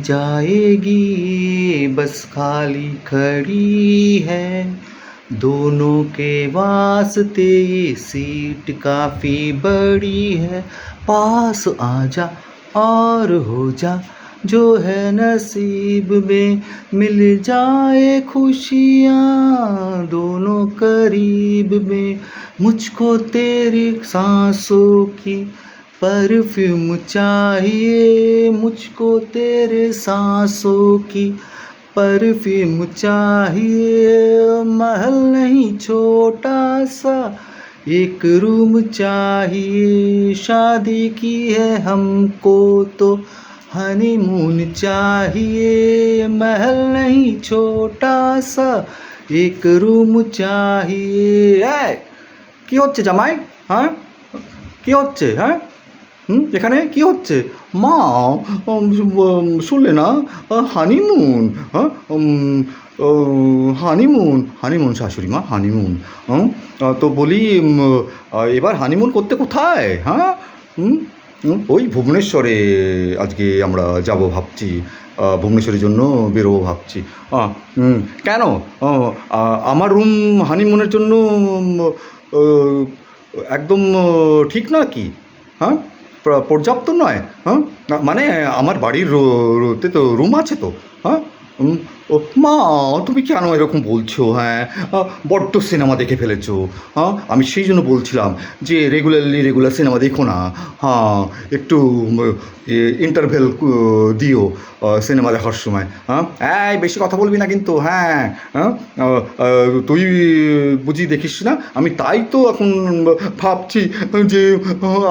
जाएगी बस खाली खड़ी है दोनों के वास्ते ये सीट काफी बड़ी है पास आ जा और हो जा जो है नसीब में मिल जाए खुशियाँ दोनों करीब में मुझको तेरी सांसों की परफ्यूम चाहिए मुझको तेरे सांसों की परफ्यूम चाहिए महल नहीं छोटा सा एक रूम चाहिए शादी की है हमको तो हनीमून चाहिए महल नहीं छोटा सा एक रूम चाहिए কি হচ্ছে জামাই হ্যাঁ কি হচ্ছে হ্যাঁ এখানে কি হচ্ছে মা শুনলে না হানিমুন হ্যাঁ হানিমুন হানিমুন শাশুড়ি মা হানিমুন তো বলি এবার হানিমুন করতে কোথায় হ্যাঁ ওই ভুবনেশ্বরে আজকে আমরা যাব ভাবছি ভুবনেশ্বরের জন্য বেরোবো ভাবছি কেন আমার রুম হানিমুনের জন্য একদম ঠিক না কি হ্যাঁ পর্যাপ্ত নয় হ্যাঁ মানে আমার বাড়ির তে তো রুম আছে তো হ্যাঁ ও মা তুমি কেন এরকম বলছো হ্যাঁ বড্ড সিনেমা দেখে ফেলেছো হ্যাঁ আমি সেই জন্য বলছিলাম যে রেগুলার সিনেমা দেখো না হ্যাঁ একটু ইন্টারভেল দিও সিনেমা দেখার সময় হ্যাঁ বেশি কথা বলবি না কিন্তু হ্যাঁ হ্যাঁ তুই বুঝি দেখিস না আমি তাই তো এখন ভাবছি যে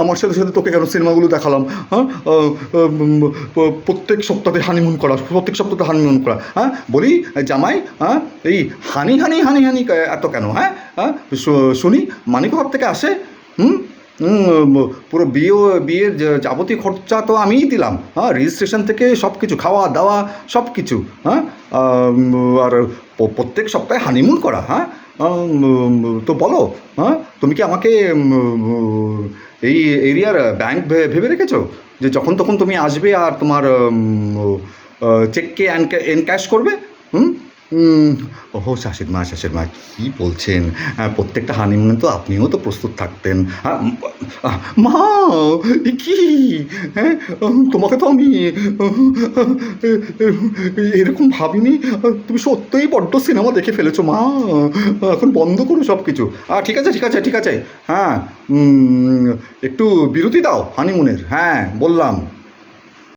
আমার সাথে সাথে তোকে কেন সিনেমাগুলো দেখালাম হ্যাঁ প্রত্যেক সপ্তাহে হানিমুন করা হ্যাঁ বলি জামাই হ্যাঁ এই হানি এত কেন হ্যাঁ শুনি মানি কোথা থেকে আসে পুরো বিয়ের যাবতীয় খরচা তো আমিই দিলাম হ্যাঁ রেজিস্ট্রেশন থেকে সব কিছু খাওয়া দাওয়া সব কিছু হ্যাঁ আর প্রত্যেক সপ্তাহে হানিমুন করা হ্যাঁ তো বলো হ্যাঁ তুমি কি আমাকে এই এরিয়ার ব্যাংক ভেবে রেখেছো যে যখন তখন তুমি আসবে আর তোমার চেককে এনক্যাশ করবে ওহো শাশুড়ি মা কী বলছেন প্রত্যেকটা হানিমুনে তো আপনিও তো প্রস্তুত থাকতেন মা কি হ্যাঁ তোমাকে তো আমি এরকম ভাবিনি তুমি সত্যিই বড্ড সিনেমা দেখে ফেলেছো মা এখন বন্ধ করো সব কিছু ঠিক আছে হ্যাঁ একটু বিরতি দাও হানিমুনের হ্যাঁ বললাম